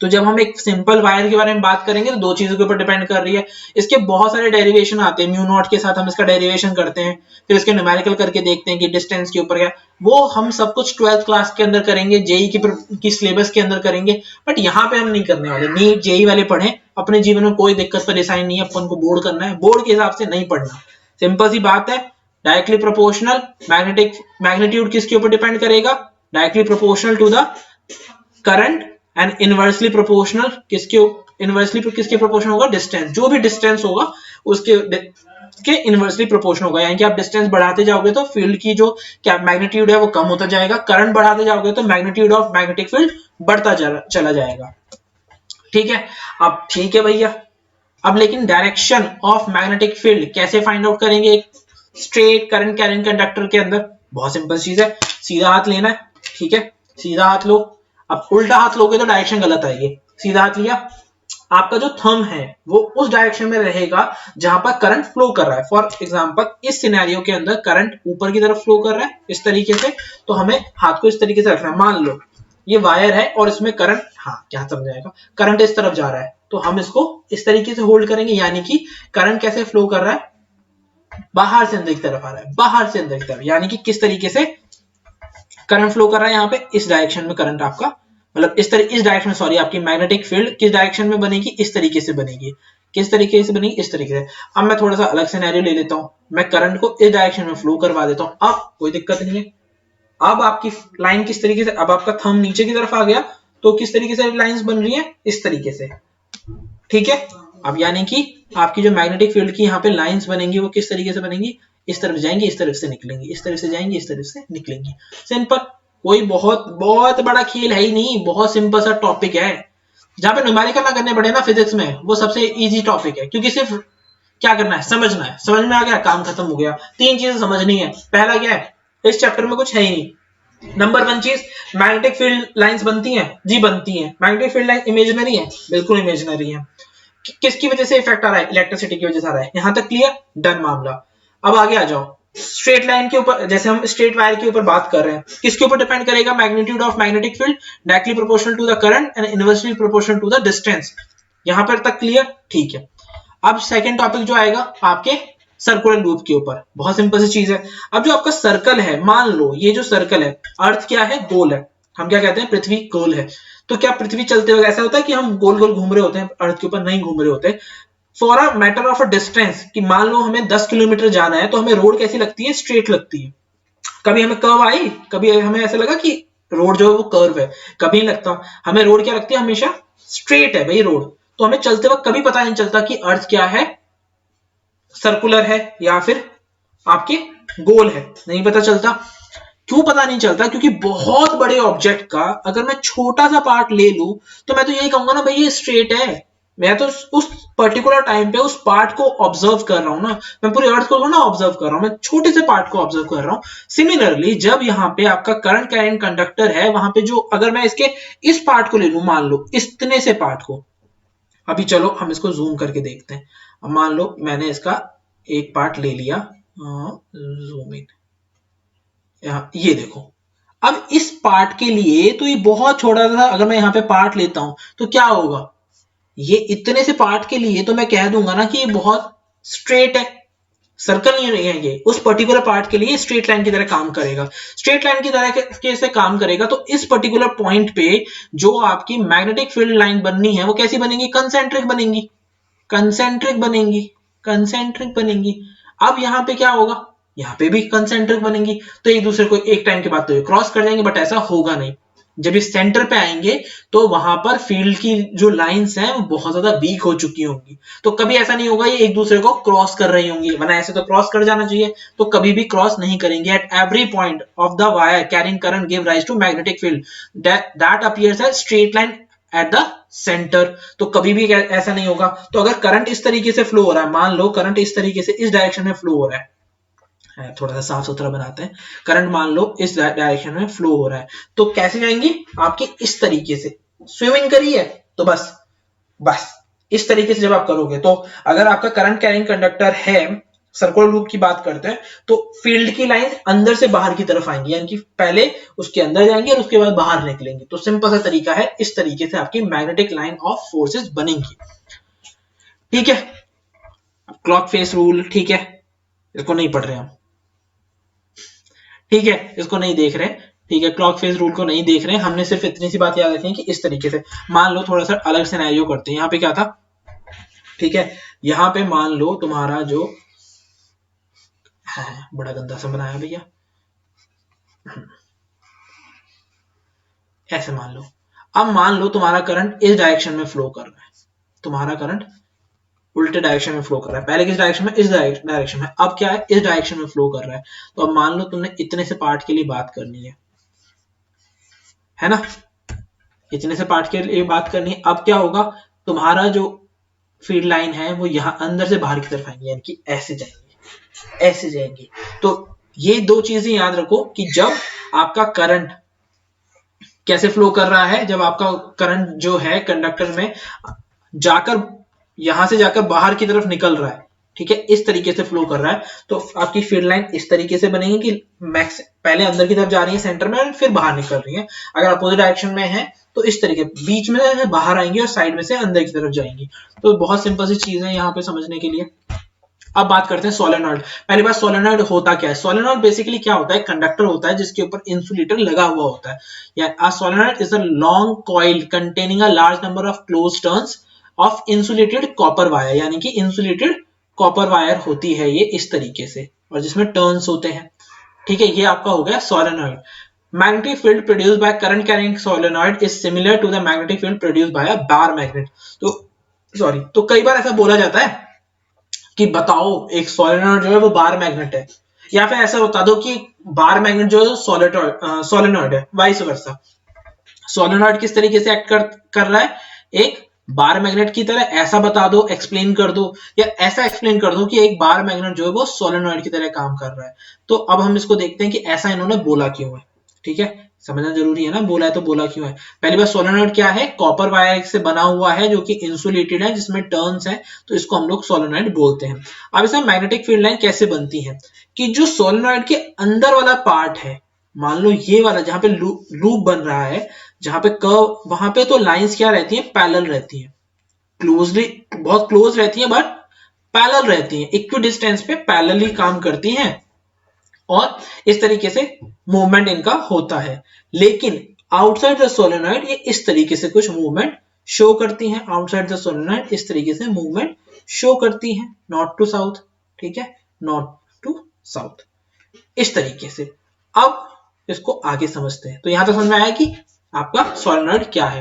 तो जब हम एक सिंपल वायर के बारे में बात करेंगे तो दो चीजों के ऊपर डिपेंड कर रही है, इसके बहुत सारे डेरिवेशन आते हैं, म्यू नॉट के साथ हम इसका डेरिवेशन करते हैं, फिर इसके न्यूमेरिकल करके देखते हैं कि डिस्टेंस के ऊपर क्या, वो हम सब कुछ 12th क्लास के अंदर करेंगे, जेई की सिलेबस के अंदर करेंगे, बट यहाँ पे हम नहीं करने वाले। नीट जेई वाले पढ़े, अपने जीवन में कोई दिक्कत परेशानी नहीं है, अपन को बोर्ड करना है, बोर्ड के हिसाब से नहीं पढ़ना, सिंपल सी बात है। डायरेक्टली प्रोपोर्शनल मैग्नीट्यूड किसके ऊपर डिपेंड करेगा, directly proportional to the current, and inversely proportional किसके प्रोपोर्शनल होगा, डिस्टेंस, जो भी डिस्टेंस होगा उसके इनवर्सली प्रोपोर्शनल होगा, यानी कि आप डिस्टेंस बढ़ाते जाओगे तो फील्ड की जो क्या मैग्नीट्यूड है वो कम होता जाएगा, करंट बढ़ाते जाओगे तो मैग्नीट्यूड ऑफ मैग्नेटिक फील्ड बढ़ता चला जाएगा, ठीक है। अब ठीक है भैया, अब लेकिन डायरेक्शन ऑफ मैग्नेटिक फील्ड कैसे फाइंड आउट करेंगे एक स्ट्रेट करंट कैरिंग कंडक्टर के अंदर, बहुत सिंपल चीज है, सीधा हाथ लेना है, ठीक है, सीधा हाथ लो। अब उल्टा हाथ लोगे तो डायरेक्शन गलत आएगी, सीधा हाथ लिया, आपका जो थंब है वो उस डायरेक्शन में रहेगा जहां पर करंट फ्लो कर रहा है। फॉर एग्जांपल इस सिनेरियो के अंदर करंट ऊपर की तरफ फ्लो कर रहा है इस तरीके से, तो हमें हाथ को इस तरीके से रखना है। मान लो ये वायर है और इसमें करंट, हाँ क्या समझाएगा, करंट इस तरफ जा रहा है, तो हम इसको इस तरीके से होल्ड करेंगे, यानी कि करंट कैसे फ्लो कर रहा है, बाहर से अंदर की तरफ आ रहा है, बाहर से अंदर की तरफ, यानी कि किस तरीके से करंट फ्लो कर रहा है यहाँ पे, इस डायरेक्शन में करंट आपका, मतलब इस डायरेक्शन में, सॉरी, आपकी मैग्नेटिक फील्ड किस डायरेक्शन में बनेगी, इस तरीके से बनेगी, किस तरीके से बनेगी, इस तरीके से। अब मैं थोड़ा सा अलग सिनेरियो ले लेता हूं, मैं करंट को इस डायरेक्शन में फ्लो करवा देता हूं, अब कोई दिक्कत नहीं है। अब आपकी लाइन किस तरीके से, अब आपका थंब नीचे की तरफ आ गया, तो किस तरीके से लाइंस बन रही है, इस तरीके से, ठीक है। अब यानी कि आपकी जो मैग्नेटिक फील्ड की यहाँ पे लाइंस बनेंगी वो किस तरीके से बनेंगी, इस तरफ जाएंगी, इस तरफ से निकलेंगी, इस तरफ से जाएंगी, इस तरफ से निकलेंगी, सिंपल, कोई बहुत बहुत बड़ा खेल है ही नहीं, बहुत सिंपल सा टॉपिक है, जहां पे न्यूमेरिकल ना करने पड़े ना फिजिक्स में, वो सबसे इजी टॉपिक है, क्योंकि सिर्फ क्या करना है, समझना है, समझ में आ गया, काम खत्म हो गया। तीन चीजें समझनी है, पहला क्या है, इस चैप्टर में कुछ है ही नहीं, नंबर वन चीज, मैग्नेटिक फील्ड लाइंस बनती हैं, जी बनती हैं, मैग्नेटिक फील्ड लाइन इमेजिनरी है, बिल्कुल इमेजिनरी है, किसकी वजह से इफेक्ट आ रहा है, इलेक्ट्रिसिटी की वजह से आ रहा है, यहां तक क्लियर, डन मामला। अब आगे आ जाओ, स्ट्रेट लाइन के ऊपर, जैसे हम स्ट्रेट वायर के ऊपर बात कर रहे हैं, किसके ऊपर डिपेंड करेगा, magnitude of magnetic field directly proportional to the current and inversely proportional to the distance, यहां पर तक क्लियर, ठीक है। अब सेकंड टॉपिक जो आएगा आपके सर्कुलर लूप के ऊपर, बहुत सिंपल सी चीज है। अब जो आपका सर्कल है, मान लो ये जो सर्कल है, अर्थ क्या है, गोल है, हम क्या कहते हैं, पृथ्वी गोल है, तो क्या पृथ्वी चलते हुए ऐसा होता है कि हम गोल गोल घूम रहे होते हैं, अर्थ के ऊपर नहीं घूम रहे होते। For a matter of a distance, कि मान लो हमें 10 किलोमीटर जाना है, तो हमें रोड कैसी लगती है, स्ट्रेट लगती है, कभी हमें कर्व आई, कभी हमें ऐसा लगा कि रोड जो है वो कर्व है, कभी नहीं लगता, हमें रोड क्या लगती है, हमेशा स्ट्रेट है भाई रोड, तो हमें चलते वक्त कभी पता नहीं चलता कि अर्थ क्या है, सर्कुलर है या फिर आपके गोल है, नहीं पता चलता। क्यों पता नहीं चलता, क्योंकि बहुत बड़े ऑब्जेक्ट का अगर मैं छोटा सा पार्ट ले लूं तो मैं तो यही कहूंगा ना भाई ये स्ट्रेट है, मैं तो उस पर्टिकुलर टाइम पे उस पार्ट को ऑब्जर्व कर रहा हूं ना, मैं पूरी अर्थ को ना ऑब्जर्व कर रहा हूं, मैं छोटे से पार्ट को ऑब्जर्व कर रहा हूं। सिमिलरली जब यहाँ पे आपका करंट कैरिंग कंडक्टर है, वहां पे जो अगर मैं इसके इस पार्ट को ले लूं, मान लो इतने से पार्ट को, अभी चलो हम इसको जूम करके देखते हैं, अब मान लो मैंने इसका एक पार्ट ले लिया, जूम इन, ये देखो, अब इस पार्ट के लिए तो ये बहुत छोटा था, अगर मैं यहाँ पे पार्ट लेता हूं तो क्या होगा, ये इतने से पार्ट के लिए तो मैं कह दूंगा ना कि ये बहुत स्ट्रेट है, सर्कल नहीं रहेंगे, उस पर्टिकुलर पार्ट के लिए स्ट्रेट लाइन की तरह काम करेगा, स्ट्रेट लाइन की तरह कैसे काम करेगा, तो इस पर्टिकुलर पॉइंट पे जो आपकी मैग्नेटिक फील्ड लाइन बननी है वो कैसी बनेगी, कंसेंट्रिक बनेंगी, कंसेंट्रिक बनेंगी, कंसेंट्रिक बनेंगी। अब यहां पे क्या होगा, यहां पे भी कंसेंट्रिक बनेंगी, तो एक दूसरे को एक टाइम के बाद तो ये क्रॉस कर जाएंगे, बट ऐसा होगा नहीं, जब ये सेंटर पे आएंगे तो वहां पर फील्ड की जो लाइंस हैं वो बहुत ज्यादा वीक हो चुकी होंगी, तो कभी ऐसा नहीं होगा ये एक दूसरे को क्रॉस कर रही होंगी, वरना ऐसे तो क्रॉस कर जाना चाहिए, तो कभी भी क्रॉस नहीं करेंगे। At every point of the wire carrying current give rise to magnetic field that appears as straight line at the centre, तो कभी भी ऐसा नहीं होगा। तो अगर करंट इस तरीके से फ्लो हो रहा है, मान लो करंट इस तरीके से इस डायरेक्शन में फ्लो हो रहा है, थोड़ा सा साफ सुथरा बनाते हैं, करंट मान लो इस डायरेक्शन में फ्लो हो रहा है, तो कैसे जाएंगी आपकी इस तरीके से, स्विमिंग करी है तो बस बस इस तरीके से जब आप करोगे, तो अगर आपका करंट कैरिंग कंडक्टर है, सर्कुलर लूप की बात करते हैं, तो फील्ड की लाइन अंदर से बाहर की तरफ आएंगी, यानी कि पहले उसके अंदर जाएंगे और उसके बाद बाहर निकलेंगे, तो सिंपल सा तरीका है, इस तरीके से आपकी मैग्नेटिक लाइन ऑफ फोर्सेस बनेंगी। ठीक है, क्लॉक फेस रूल, ठीक है, इसको नहीं पढ़ रहे हम, ठीक है, इसको नहीं देख रहे, ठीक है, क्लॉक फेज रूल को नहीं देख रहे, हमने सिर्फ इतनी सी बात याद रखनी है कि इस तरीके से, मान लो थोड़ा सा अलग सिनेरियो करते हैं, यहाँ पे क्या था, ठीक है, यहाँ पे मान लो तुम्हारा जो है, बड़ा गंदा सा बनाया भैया, ऐसे मान लो, अब मान लो तुम्हारा करंट इस डायरेक्शन में फ्लो कर रहा है, तुम्हारा करंट उल्टे डायरेक्शन में फ्लो कर रहा है, पहले किस डायरेक्शन में, इस डायरेक्शन में, अब क्या है, इस डायरेक्शन में फ्लो कर रहा है, तो अब मान लो तुमने इतने से पार्ट के लिए बात करनी है ना, इतने से पार्ट के लिए बात करनी है, अब क्या होगा, तुम्हारा जो फील्ड लाइन है वो यहां अंदर से बाहर की तरफ आएंगी, यानी कि ऐसे जाएंगे, ऐसे जाएंगे, तो ये दो चीजें याद रखो कि जब आपका करंट कैसे फ्लो कर रहा है, जब आपका करंट जो है कंडक्टर में जाकर यहां से जाकर बाहर की तरफ निकल रहा है, ठीक है, इस तरीके से फ्लो कर रहा है, तो आपकी फील्ड लाइन इस तरीके से बनेगी कि मैक्स पहले अंदर की तरफ जा रही है सेंटर में और फिर बाहर निकल रही है, अगर अपोजिट डायरेक्शन में है तो इस तरीके बीच में से बाहर आएंगी और साइड में से अंदर की तरफ जाएंगी, तो बहुत सिंपल सी चीज है यहाँ पे समझने के लिए। अब बात करते हैं सोलेनॉइड। पहली बात, सोलेनॉइड होता क्या है, सोलेनॉइड बेसिकली क्या होता है, कंडक्टर होता है जिसके ऊपर इंसुलेटर लगा हुआ होता है, या अ solenoid is a long coil containing a large number of close turns of insulated copper wire, यानी कि इंसुलेटेड कॉपर वायर होती है ये इस तरीके से, और जिसमें टर्न्स होते हैं, ठीक है, ये आपका हो गया solenoid. Magnetic field produced by current carrying solenoid is similar to the magnetic field produced by a bar magnet, तो सॉरी, तो कई बार ऐसा बोला जाता है कि बताओ एक सोलेनॉइड जो है वो बार मैग्नेट है, या फिर ऐसा बता दो कि बार मैग्नेट जो है सोलेनॉइड है, वाइस वर्सा, सोलेनॉइड किस तरीके से एक्ट कर रहा है, एक बार मैग्नेट की तरह, ऐसा बता दो, एक्सप्लेन कर दो, या ऐसा एक्सप्लेन कर दो कि एक बार मैग्नेट जो है वो सोलेनॉइड की तरह काम कर रहा है। तो अब हम इसको देखते हैं कि ऐसा इन्होंने बोला क्यों है, ठीक है, समझना जरूरी है ना, बोला है तो बोला क्यों है। पहली बात, सोलेनॉइड क्या है, कॉपर वायर से बना हुआ है जो कि इंसुलेटेड है, जिसमें टर्न्स है, तो इसको हम लोग सोलेनॉइड बोलते हैं। अब इसमें मैग्नेटिक फील्ड लाइन कैसे बनती है, कि जो सोलेनॉइड के अंदर वाला पार्ट है, मान लो ये वाला जहां पे लूप बन रहा है, जहां पे कर्व, वहां पे तो लाइंस क्या रहती है, पैरेलल रहती है, क्लोजली बहुत क्लोज रहती है, बट पैरेलल रहती है, इक्वी डिस्टेंस पे पैरेलली काम करती हैं, और इस तरीके से मूवमेंट इनका होता है। लेकिन आउटसाइड द सोलेनॉइड ये इस तरीके से कुछ मूवमेंट शो करती हैं, आउटसाइड द सोलेनॉइड इस तरीके से मूवमेंट शो करती हैं, नॉर्थ टू साउथ, ठीक है, नॉर्थ टू साउथ, इस तरीके से। अब इसको आगे समझते हैं, तो यहां तक समझ में आया कि आपका सोलेनॉइड क्या है।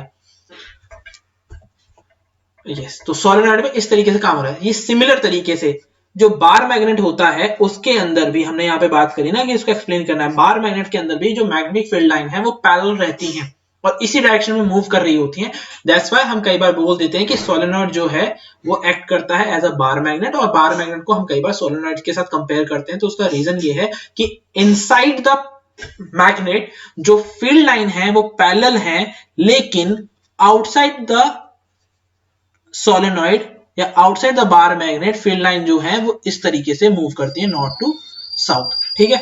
यस, तो सोलेनॉइड में इस तरीके से काम हो रहा है। ये सिमिलर तरीके से जो बार मैग्नेट होता है उसके अंदर भी हमने यहाँ पे बात करी ना कि इसको एक्सप्लेन करना है, बार मैग्नेट के अंदर भी जो मैग्नेटिक फील्ड लाइन है वो पैरेलल रहती हैं और इसी डायरेक्शन में मूव कर रही होती हैं। दैट्स व्हाई हम कई बार बोल देते हैं कि सोलेनॉइड जो है वो एक्ट करता है एज अ बार मैग्नेट, और बार मैग्नेट को हम कई बार सोलेनॉइड के साथ कंपेयर करते हैं। तो उसका रीजन ये है कि इनसाइड द मैग्नेट जो फील्ड लाइन है वो पैरेलल है, लेकिन आउटसाइड द सोलेनॉइड या outside the bar magnet field line जो है वो इस तरीके से मूव करती है, नॉर्थ टू साउथ, ठीक है।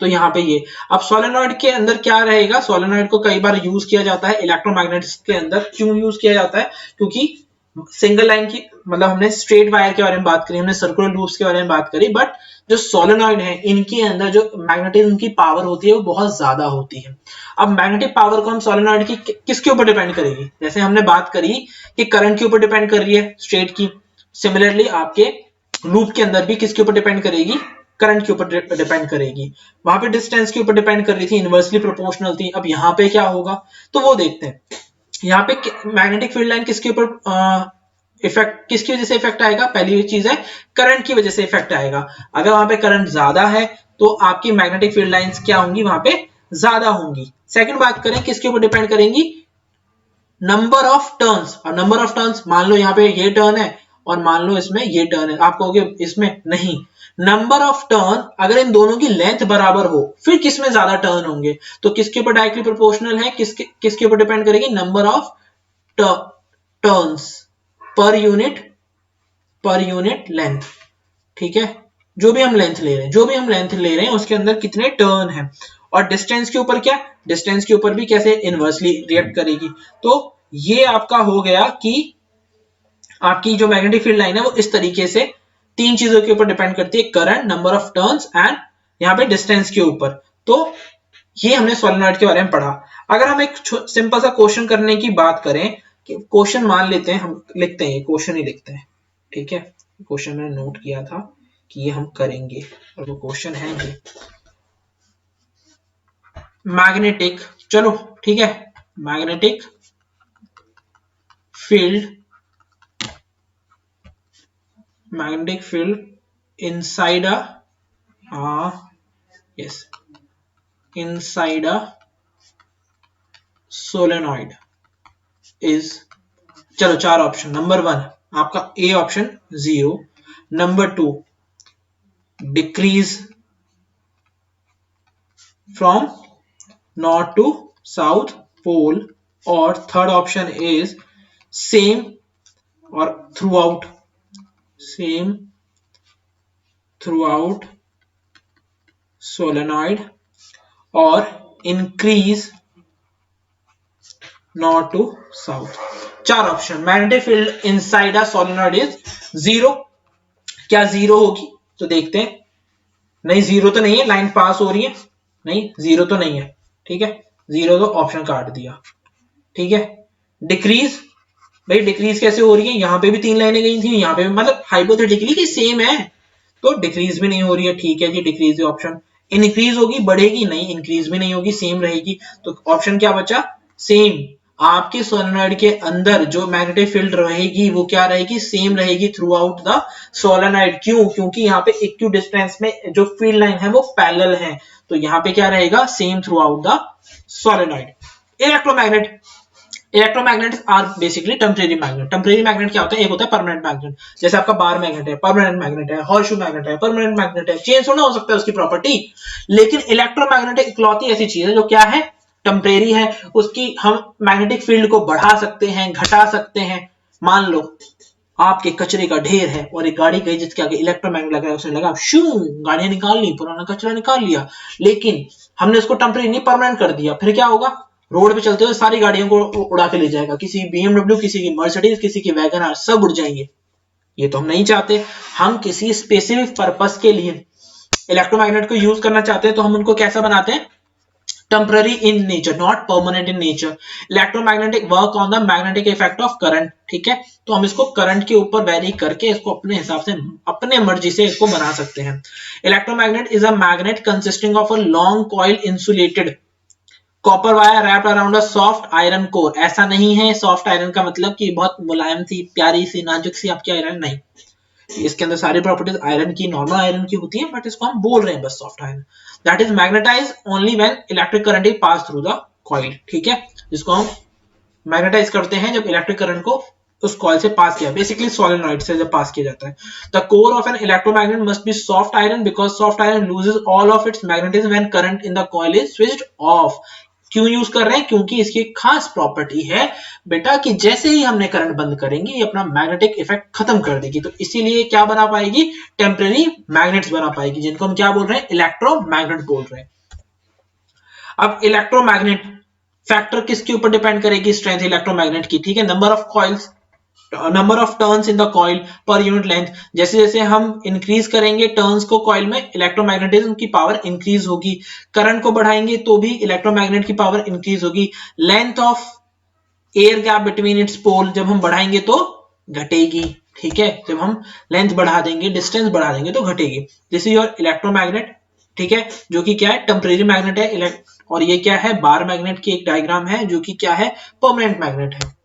तो यहाँ पे ये अब सोलेनॉइड के अंदर क्या रहेगा, सोलेनॉइड को कई बार यूज किया जाता है इलेक्ट्रोमैग्नेटिक्स के अंदर। क्यों यूज किया जाता है, क्योंकि सिंगल लाइन की मतलब हमने स्ट्रेट वायर के बारे में बात करी, हमने सर्कुलर लूप्स के बारे में बात करी, बट जो सोलेनॉइड है इनके अंदर जो मैग्नेटिज्म की पावर होती है वो बहुत ज्यादा होती है। अब मैग्नेटिक पावर को हम सोलेनॉइड की किसके ऊपर डिपेंड करेगी, जैसे हमने बात करी कि करंट के ऊपर डिपेंड कर रही है स्ट्रेट की, सिमिलरली आपके लूप के अंदर भी किसके ऊपर डिपेंड करेगी, करंट के ऊपर डिपेंड करेगी। वहां पे डिस्टेंस के ऊपर डिपेंड कर रही थी, इनवर्सली प्रोपोर्शनल थी। अब यहाँ पे क्या होगा तो वो देखते हैं। यहाँ पे मैग्नेटिक फील्ड लाइन किसके ऊपर इफेक्ट, किसकी वजह से इफेक्ट आएगा, पहली चीज है करंट की वजह से इफेक्ट आएगा। अगर वहां पे करंट ज्यादा है तो आपकी मैग्नेटिक फील्ड लाइंस क्या होंगी, वहां पे ज्यादा होंगी। सेकंड बात करें किसके ऊपर डिपेंड करेंगी, नंबर ऑफ टर्न्स। और नंबर ऑफ टर्न्स, मान लो यहाँ पे ये टर्न है और मान लो इसमें ये टर्न है, आप कहोगे इसमें नहीं, नंबर ऑफ टर्न अगर इन दोनों की लेंथ बराबर हो फिर किसमें ज्यादा टर्न होंगे, तो किसके ऊपर डायरेक्टली प्रोपोर्शनल है, किसके ऊपर डिपेंड करेगी, number of turns per unit length. ठीक है, जो भी हम लेंथ ले रहे हैं उसके अंदर कितने टर्न है। और डिस्टेंस के ऊपर क्या, डिस्टेंस के ऊपर भी कैसे इनवर्सली रिएक्ट करेगी। तो ये आपका हो गया कि आपकी जो मैग्नेटिक फील्ड लाइन है वो इस तरीके से तीन चीजों के ऊपर डिपेंड करती है, current, number of turns and यहाँ पे डिस्टेंस के ऊपर। तो ये हमने सोलेनॉइड के बारे में पढ़ा। अगर हम एक सिंपल सा क्वेश्चन करने की बात करें कि क्वेश्चन मान लेते हैं, हम लिखते हैं, क्वेश्चन ही लिखते हैं। ठीक है, क्वेश्चन मैंने नोट किया था कि ये हम करेंगे और वो क्वेश्चन है ये मैग्नेटिक, चलो ठीक है, magnetic field inside a solenoid is, चलो चार ऑप्शन। नंबर 1 आपका A option 0, number 2 decrease from north to south pole, और थर्ड ऑप्शन इज सेम और थ्रू आउट सोलेनॉइड, और इंक्रीज नॉर्थ टू साउथ। चार option. Magnetic field inside a solenoid is 0। क्या 0 होगी, तो देखते हैं। नहीं 0 तो नहीं है, लाइन पास हो रही है, नहीं 0 तो नहीं है। ठीक है, 0 तो ऑप्शन काट दिया। ठीक है, डिक्रीज, भाई डिक्रीज कैसे हो रही है, यहां पे भी 3 लाइनें गई थी, यहां पे भी, मतलब हाइपोथेटिकली कि सेम है तो डिक्रीज भी नहीं हो रही है। ठीक है जी, डिक्रीज ऑप्शन। इंक्रीज होगी, बढ़ेगी, नहीं इंक्रीज भी नहीं होगी, सेम रहेगी। तो ऑप्शन क्या बचा, सेम। आपके सोलेनॉइड के अंदर जो मैग्नेटिक फील्ड रहेगी वो क्या रहेगी, सेम रहेगी थ्रू आउट द सोलेनॉइड। क्यों, क्योंकि यहाँ पे इक्वी डिस्टेंस में जो फील्ड लाइन है वो पैरेलल है, तो यहाँ पे क्या रहेगा, same throughout the solenoid. Electromagnets are basically temporary magnet. Temporary magnet क्या होता है, एक होता है परमानेंट मैग्नेट, जैसे आपका बार मैग्नेट है, परमानेंट मैग्नेट है, हॉर्सशू मैग्नेट है, परमानेंट मैग्नेट है, चेंज होना हो सकता है उसकी प्रॉपर्टी। लेकिन इलेक्ट्रोमैग्नेटिक इकलौती ऐसी चीज है जो क्या है, टेम्परेरी है। उसकी हम मैग्नेटिक फील्ड को बढ़ा सकते हैं, घटा सकते हैं। मान लो आपके कचरे का ढेर है और एक गाड़ी गई जिसके आगे इलेक्ट्रोमैग्नेट लगा है, उसने लगा शू, गाड़ियां निकाल ली, पुराना कचरा निकाल लिया, लेकिन हमने उसको टेम्परेरी नहीं परमानेंट कर दिया। फिर क्या होगा, रोड पे चलते हुए सारी गाड़ियों को उड़ा के ले जाएगा, किसी की बीएमडब्ल्यू, किसी की मर्सिडीज, किसी की वैगन आर, सब उड़ जाएंगे। ये तो हम नहीं चाहते। हम किसी स्पेसिफिक पर्पस के लिए इलेक्ट्रोमैग्नेट को यूज करना चाहते हैं, तो हम उनको कैसा बनाते हैं, temporary in nature, not permanent in nature. Electromagnetic work on the magnetic effect of current. ठीक है, तो हम इसको करंट के ऊपर वेरी करके इसको अपने हिसाब से, अपने मर्जी से इसको बना सकते हैं। Electromagnet is a magnet consisting of a long coil insulated copper wire wrapped around a soft iron core. ऐसा नहीं है सॉफ्ट आयरन का मतलब कि बहुत मुलायम सी, प्यारी सी, नाजुक सी आपकी आयरन, नहीं। इसके अंदर सारी प्रॉपर्टीज आयरन की, नॉर्मल आयरन की होती है, बट इसको हम बोल रहे हैं बस soft iron. That is magnetize only when electric current is pass through the coil. ठीक है, जिसको हम मैग्नेटाइज करते हैं जब इलेक्ट्रिक करंट को उस कॉइल से पास किया, बेसिकली सोलेनॉइड से जब पास किया जाता है। The core of an electromagnet must be soft iron because soft iron loses all of its magnetism when current in the coil is switched off. क्यों यूज कर रहे हैं? क्योंकि इसकी एक खास प्रॉपर्टी है बेटा कि जैसे ही हमने करंट बंद करेंगे ये अपना मैग्नेटिक इफेक्ट खत्म कर देगी, तो इसीलिए क्या बना पाएगी? टेम्परेरी मैग्नेट्स बना पाएगी, जिनको हम क्या बोल रहे हैं? इलेक्ट्रोमैग्नेट बोल रहे हैं। अब इलेक्ट्रोमैग्नेट फैक्टर किसके ऊपर डिपेंड करेगी? स्ट्रेंथ इलेक्ट्रोमैग्नेट की, ठीक है। Number of coils, number of turns in the coil per unit length, जैसे जैसे हम इंक्रीज करेंगे टर्न्स को कॉइल में, इलेक्ट्रोमैग्नेटिज्म की पावर इंक्रीज होगी। करंट को बढ़ाएंगे तो भी इलेक्ट्रोमैग्नेट की पावर इंक्रीज होगी। Length of air gap between its pole, जब हम बढ़ाएंगे तो घटेगी, ठीक है। जब हम लेंथ बढ़ा देंगे, डिस्टेंस बढ़ा देंगे तो घटेगी। दिस इज योर इलेक्ट्रोमैग्नेट, ठीक है, जो कि क्या है? टेम्परेरी मैग्नेट है। और ये क्या है? बार मैग्नेट की एक डायग्राम है, जो कि क्या है? परमानेंट मैग्नेट है।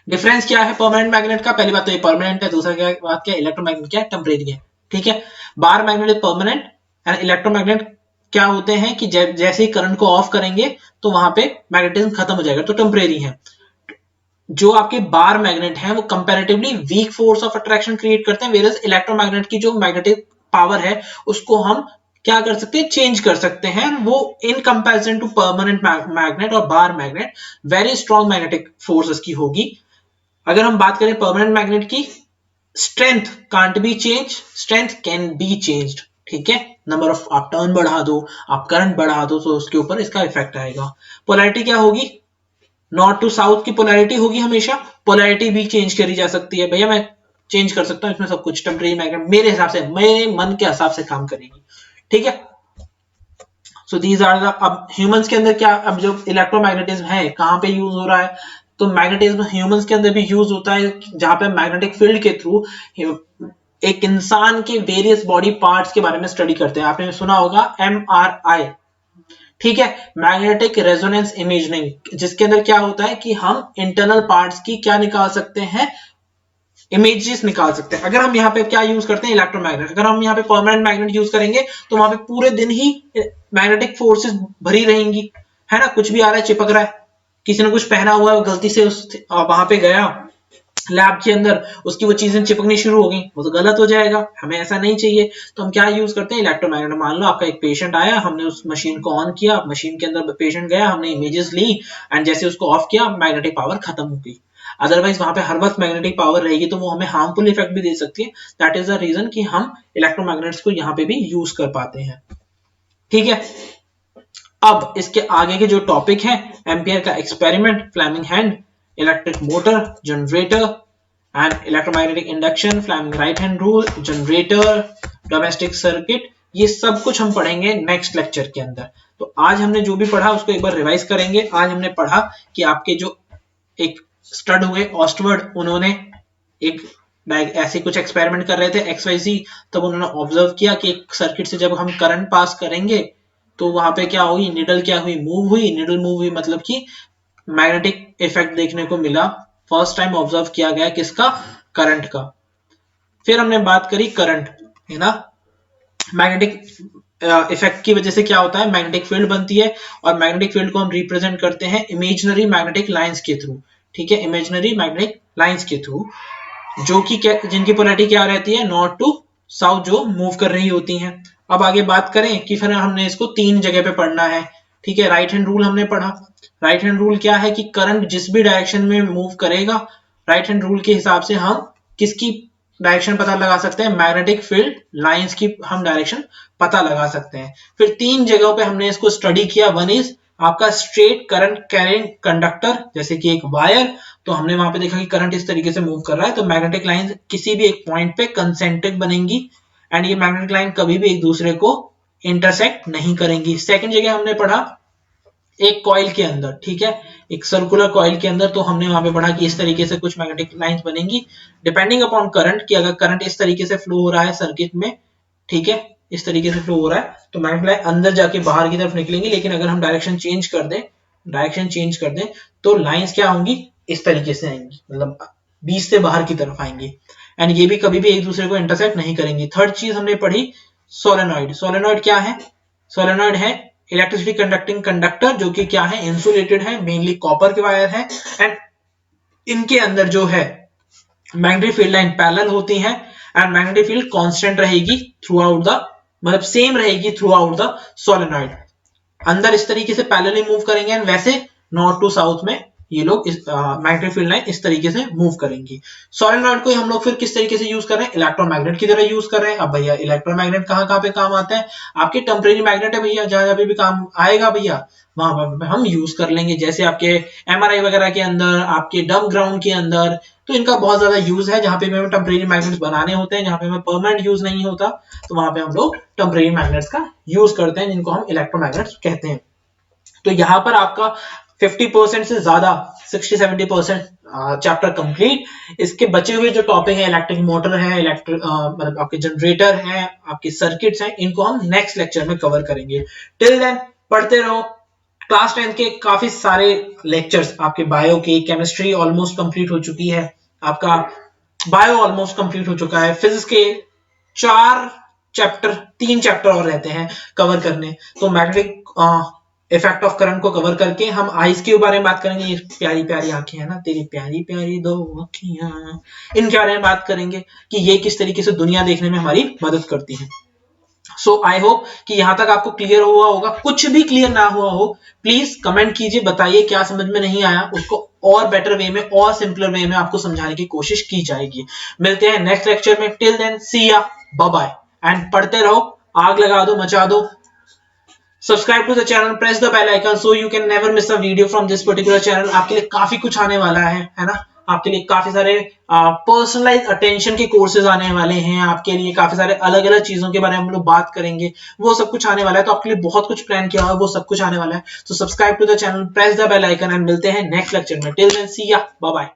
डिफरेंस क्या है परमानेंट मैग्नेट का? पहली बात तो ये परमानेंट है, दूसरा क्या बात क्या है? इलेक्ट्रोमैग्नेट क्या है? टेम्परेरी है, ठीक है। Bar magnet permanent and electromagnet क्या होते हैं कि जैसे ही करंट को ऑफ करेंगे तो वहां पे मैग्नेटिज्म खत्म हो जाएगा, तो टेम्परेरी है। जो आपके बार मैग्नेट हैं वो comparatively weak force of attraction create करते हैं, वेयरएज इलेक्ट्रोमैग्नेट की जो मैग्नेटिक पावर है उसको हम क्या कर सकते हैं? चेंज कर सकते हैं। वो in comparison to permanent magnet और bar magnet very strong magnetic force की होगी। अगर हम बात करें परमानेंट मैग्नेट की, strength can't be change, strength can be changed, ठीक है। नंबर ऑफ, आप टर्न बढ़ा दो, आप करंट बढ़ा दो, तो उसके ऊपर इसका इफेक्ट आएगा। पोलैरिटी क्या होगी? नॉर्थ टू साउथ की पोलैरिटी होगी हमेशा। पोलैरिटी भी चेंज करी जा सकती है भैया, मैं चेंज कर सकता हूं इसमें सब कुछ। टेम्परेरी मैग्नेट मेरे हिसाब से, मेरे मन के हिसाब से काम करेगी, ठीक है। सो दीज आर द, अब ह्यूमंस के अंदर क्या, अब जो इलेक्ट्रोमैग्नेटिज्म है कहां पे यूज हो रहा है? तो मैग्नेटिज्म ह्यूमंस के अंदर भी यूज होता है, जहां पे मैग्नेटिक फील्ड के थ्रू एक इंसान के वेरियस बॉडी पार्ट्स के बारे में स्टडी करते हैं। आपने सुना होगा MRI, ठीक है, मैग्नेटिक रेजोनेंस इमेजिंग, जिसके अंदर क्या होता है कि हम इंटरनल पार्ट्स की क्या निकाल सकते हैं? इमेजेस निकाल सकते हैं। अगर हम यहाँ पे क्या यूज करते हैं? इलेक्ट्रोमैग्नेट। अगर हम यहाँ पे परमानेंट मैग्नेट यूज करेंगे तो वहां पे पूरे दिन ही मैग्नेटिक फोर्सेस भरी रहेंगी, है ना। कुछ भी आ रहा है, चिपक रहा है, किसी ने कुछ पहना हुआ है, गलती से उस वहां पे गया लैब के अंदर, उसकी वो चीजें चिपकनी शुरू हो गई, वो तो गलत हो जाएगा, हमें ऐसा नहीं चाहिए। तो हम क्या यूज करते हैं? इलेक्ट्रोमैग्नेट। मान लो आपका एक पेशेंट आया, हमने उस मशीन को ऑन किया, मशीन के अंदर पेशेंट गया, हमने इमेजेस ली एंड जैसे उसको ऑफ किया, मैग्नेटिक पावर खत्म हो गई। अदरवाइज वहां पे हर वक्त मैग्नेटिक पावर रहेगी तो वो हमें हार्मफुल इफेक्ट भी दे सकती है। दैट इज द रीजन कि हम इलेक्ट्रोमैग्नेट्स को यहाँ पे भी यूज कर पाते हैं, ठीक है। अब इसके आगे के जो टॉपिक है, एम्पियर का experiment, Fleming hand, electric motor, generator and electromagnetic induction, Fleming right hand rule, generator, domestic circuit, ये सब कुछ हम पढ़ेंगे नेक्स्ट लेक्चर के अंदर। तो आज हमने जो भी पढ़ा उसको एक बार रिवाइज करेंगे। आज हमने पढ़ा कि आपके जो एक स्टड हुए ऑस्टवर्ड, उन्होंने एक ऐसे कुछ एक्सपेरिमेंट कर रहे थे XYZ, तब उन्होंने ऑब्जर्व किया कि एक सर्किट से जब हम करंट पास करेंगे तो वहां पे क्या हुई? निडल क्या हुई? मूव हुई। निडल मूव हुई मतलब कि मैग्नेटिक इफेक्ट देखने को मिला। फर्स्ट टाइम ऑब्जर्व किया गया किसका? करंट का। फिर हमने बात करी करंट, है ना। मैग्नेटिक इफेक्ट की वजह से क्या होता है? मैग्नेटिक फील्ड बनती है, और मैग्नेटिक फील्ड को हम रिप्रेजेंट करते हैं इमेजिनरी मैग्नेटिक लाइंस के थ्रू, ठीक है, इमेजिनरी मैग्नेटिक लाइंस के थ्रू, जो कि जिनकी पोलैरिटी क्या रहती है? नॉर्थ टू साउथ, जो मूव कर रही होती हैं। अब आगे बात करें कि फिर हमने इसको 3 जगह पे पढ़ना है, ठीक है। राइट हैंड रूल हमने पढ़ा। राइट हैंड रूल क्या है कि करंट जिस भी डायरेक्शन में मूव करेगा, राइट हैंड रूल के हिसाब से हम किसकी डायरेक्शन पता लगा सकते हैं? मैग्नेटिक फील्ड लाइंस की हम डायरेक्शन पता लगा सकते हैं। फिर 3 जगहों पे हमने इसको स्टडी किया। वन इज आपका स्ट्रेट करंट कैरिंग कंडक्टर, जैसे कि एक वायर, तो हमने वहां पे देखा कि करंट इस तरीके से मूव कर रहा है, तो मैग्नेटिक लाइन किसी भी एक पॉइंट पे कंसेंट्रिक बनेंगी एंड ये मैग्नेटिक लाइन कभी भी एक दूसरे को इंटरसेक्ट नहीं करेंगी। सेकंड जगह हमने पढ़ा एक कॉइल के अंदर, ठीक है, एक सर्कुलर कॉइल के अंदर, तो हमने वहां पे पढ़ा कि इस तरीके से कुछ मैग्नेटिक लाइंस बनेंगी डिपेंडिंग अपॉन करंट, कि अगर करंट इस तरीके से फ्लो हो रहा है सर्किट में, ठीक है, इस तरीके से फ्लो हो रहा है, तो मैग्नेटिक लाइन अंदर जाके बाहर की तरफ निकलेंगी। लेकिन अगर हम डायरेक्शन चेंज कर दें तो लाइंस क्या होंगी? इस तरीके से आएंगी, मतलब बीच से बाहर की तरफ आएंगी एंड ये भी कभी भी एक दूसरे को इंटरसेक्ट नहीं करेंगी। थर्ड चीज हमने पढ़ी सोलेनॉइड। सोलेनॉइड क्या है? सोलेनॉइड है इलेक्ट्रिसिटी कंडक्टिंग कंडक्टर, जो कि क्या है? इंसुलेटेड है, मेनली कॉपर के वायर है एंड इनके अंदर जो है मैग्नेटिक फील्ड लाइन पैरेलल होती है एंड मैग्नेटिक फील्ड कांस्टेंट रहेगी थ्रू आउट द, मतलब सेम रहेगी थ्रू आउट द सोलेनॉइड। अंदर इस तरीके से पैरेलली मूव करेंगे एंड वैसे नॉर्थ टू साउथ में ये लोग इस मैग्नेटिक फील्ड लाइन इस तरीके से मूव करेंगी। सोलेनॉइड को हम लोग फिर किस तरीके से यूज कर रहे हैं, इलेक्ट्रोमैग्नेट की तरह यूज कर रहे हैं। अब भैया इलेक्ट्रोमैग्नेट कहाँ कहाँ पे काम आता है, आपके टेम्परेरी मैग्नेट है भैया, जहां पे भी काम आएगा भैया वहां पर हम यूज कर लेंगे, जैसे आपके एमआरआई वगैरह के अंदर, आपके डम ग्राउंड के अंदर, तो इनका बहुत ज्यादा यूज है। जहां पे हमें टेम्परेरी मैग्नेट्स बनाने होते हैं, जहां पे हमें परमानेंट यूज नहीं होता, तो वहां पे हम लोग टेम्परेरी मैग्नेट्स का यूज करते हैं, जिनको हम इलेक्ट्रोमैग्नेट्स कहते हैं। तो यहाँ पर आपका 50% से ज्यादा 60-70% चैप्टर कंप्लीट। इसके बचे हुए जो टॉपिक है, इलेक्ट्रिक मोटर है, इलेक्ट्रिक मतलब आपके जनरेटर हैं, आपके सर्किट्स हैं, इनको हम नेक्स्ट लेक्चर में कवर करेंगे। टिल देन पढ़ते रहो। क्लास 10 के काफी सारे लेक्चर्स आपके बायो की, केमिस्ट्री ऑलमोस्ट कंप्लीट हो चुकी है, आपका बायो ऑलमोस्ट कंप्लीट हो चुका है, फिजिक्स के 3 चैप्टर और रहते हैं कवर करने। तो मैग्नेटिक इफेक्ट ऑफ करंट को कवर करके हम आइस के बारे में बात करेंगे। ये प्यारी प्यारी आंखें हैं ना तेरी, प्यारी प्यारी दो आंखियां, इनके बारे में बात करेंगे कि ये किस तरीके से दुनिया देखने में हमारी मदद करती है। सो आई होप कि यहां तक आपको क्लियर हुआ होगा। कुछ भी क्लियर ना हुआ हो प्लीज कमेंट कीजिए, बताइए क्या समझ में नहीं आया, उसको और बेटर वे में और सिंपलर वे में आपको समझाने की कोशिश की जाएगी। मिलते हैं नेक्स्ट लेक्चर में। Till then see ya, bye bye and पढ़ते रहो, आग लगा दो, मचा दो। Subscribe to the channel, press the bell icon so you can never miss a video from this particular channel. आपके लिए काफी कुछ आने वाला है ना, आपके लिए काफी सारे पर्सनलाइज अटेंशन के कोर्सेज आने वाले हैं, आपके लिए काफी सारे अलग अलग चीजों के बारे में हम लोग बात करेंगे, वो सब कुछ आने वाला है। तो आपके लिए बहुत कुछ प्लान किया हुआ है, वो सब कुछ आने वाला है। तो subscribe to the channel, press the bell icon and मिलते हैं नेक्स्ट लेक्चर में। Till then see ya, bye bye.